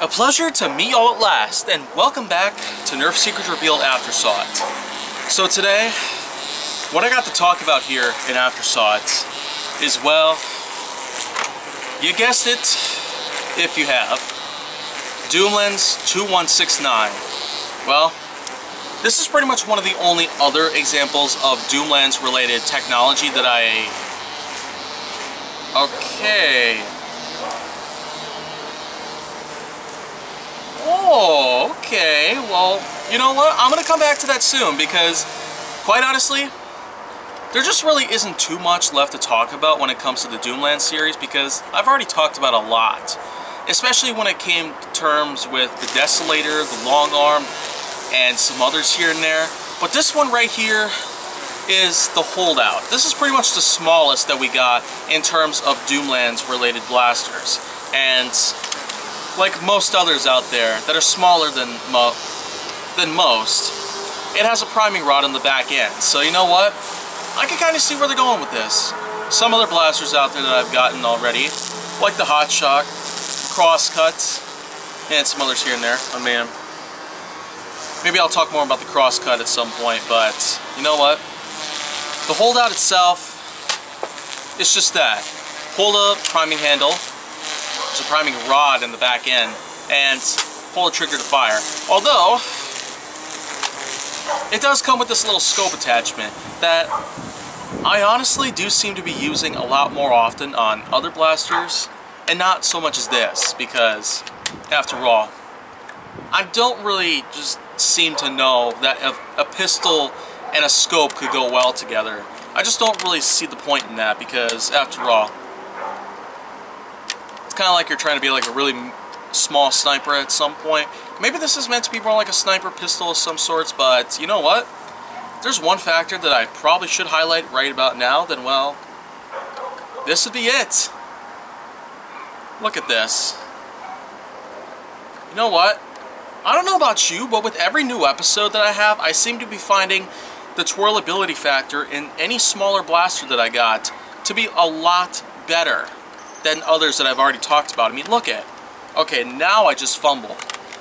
A pleasure to meet y'all at last, and welcome back to Nerf Secrets Revealed Aftersought. So today, what I got to talk about here in Aftersought is, well, you guessed it, if you have, Doomlens 2169. Well, this is pretty much one of the only other examples of Doomlens related technology that Okay. Oh, okay. Well, you know what? I'm going to come back to that soon because, quite honestly, there just really isn't too much left to talk about when it comes to the Doomland series because I've already talked about a lot. Especially when it came to terms with the Desolator, the Long Arm, and some others here and there. But this one right here is the Holdout. This is pretty much the smallest that we got in terms of Doomlands related blasters. And like most others out there that are smaller than most, it has a priming rod on the back end. So you know what? I can kind of see where they're going with this. Some other blasters out there that I've gotten already, like the Hot Shock, Crosscuts, and some others here and there. I mean, maybe I'll talk more about the Crosscut at some point, but you know what? The Holdout itself, it's just that. Pull the priming handle, there's a priming rod in the back end, and pull the trigger to fire. Although, it does come with this little scope attachment that I honestly do seem to be using a lot more often on other blasters, and not so much as this, because, after all, I don't really just seem to know that a pistol and a scope could go well together. I just don't really see the point in that because, after all, it's kind of like you're trying to be like a really small sniper at some point. Maybe this is meant to be more like a sniper pistol of some sorts, but you know what? If there's one factor that I probably should highlight right about now, then, well, this would be it. Look at this. You know what? I don't know about you, but with every new episode that I have, I seem to be finding the twirlability factor in any smaller blaster that I got to be a lot better than others that I've already talked about. I mean, look at, okay, now I just fumbled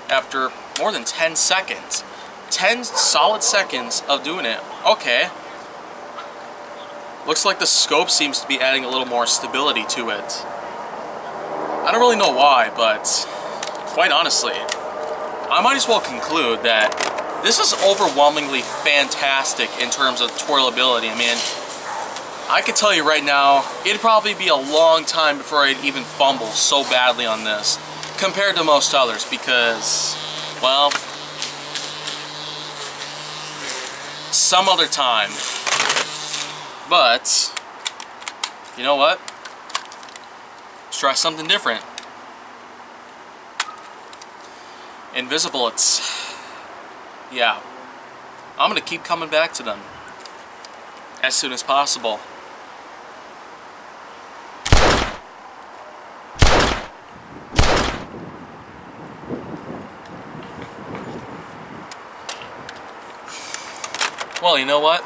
after more than 10 seconds. 10 solid seconds of doing it. Okay. Looks like the scope seems to be adding a little more stability to it. I don't really know why, but quite honestly, I might as well conclude that this is overwhelmingly fantastic in terms of twirlability. I mean, I could tell you right now, it'd probably be a long time before I'd even fumble so badly on this, compared to most others, because, well, some other time. But, you know what? Let's try something different. Invisibullets. Yeah. I'm gonna keep coming back to them as soon as possible. Well, you know what?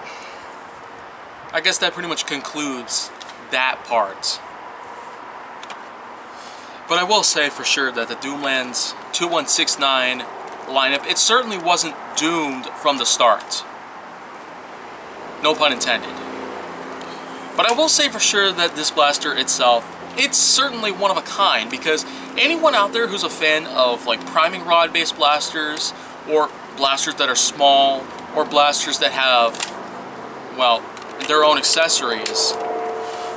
I guess that pretty much concludes that part. But I will say for sure that the Doomlands 2169 lineup, it certainly wasn't doomed from the start. No pun intended. But I will say for sure that this blaster itself, it's certainly one of a kind, because anyone out there who's a fan of like priming rod based blasters, or blasters that are small, or blasters that have, well, their own accessories,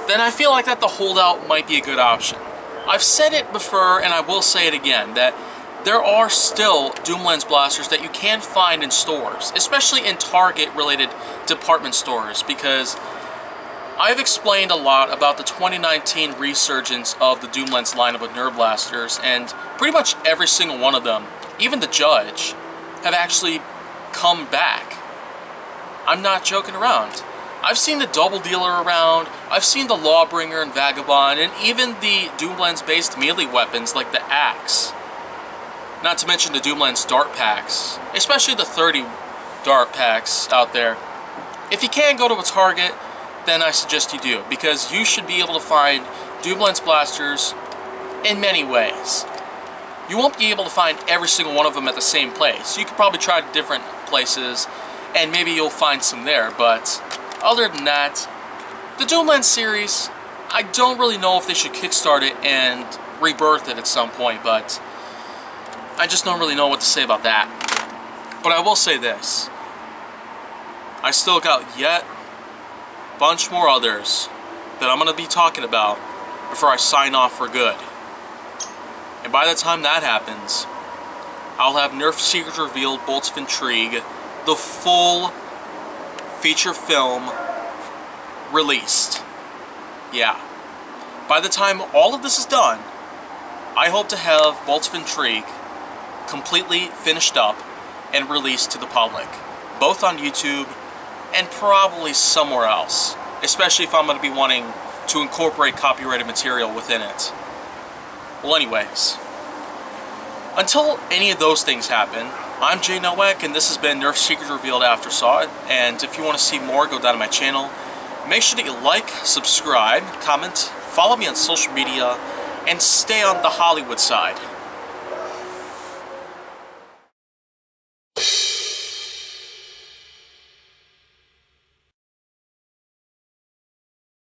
then I feel like that the Holdout might be a good option. I've said it before, and I will say it again, that there are still Doomlens blasters that you can find in stores, especially in Target-related department stores, because I've explained a lot about the 2019 resurgence of the Doomlens lineup of Nerf blasters, and pretty much every single one of them, even the Judge, have actually come back. I'm not joking around. I've seen the Double Dealer around, I've seen the Lawbringer and Vagabond, and even the Doomlens-based melee weapons like the Axe. Not to mention the Doomlens dart packs, especially the 30 dart packs out there. If you can go to a Target, then I suggest you do, because you should be able to find Doomlens blasters in many ways. you won't be able to find every single one of them at the same place. You could probably try different places, and maybe you'll find some there, but other than that, the Doomland series, I don't really know if they should kickstart it and rebirth it at some point, but I just don't really know what to say about that. But I will say this. I still got yet a bunch more others that I'm going to be talking about before I sign off for good. And by the time that happens, I'll have Nerf Secrets Revealed, Bolts of Intrigue, the full feature film released. Yeah. By the time all of this is done, I hope to have Bolts of Intrigue completely finished up and released to the public, both on YouTube and probably somewhere else, especially if I'm going to be wanting to incorporate copyrighted material within it. Well, anyways, until any of those things happen, I'm Jay Nowak, and this has been Nerf Secrets Revealed Aftersought, and if you want to see more, go down to my channel. Make sure that you like, subscribe, comment, follow me on social media, and stay on the Hollywood side.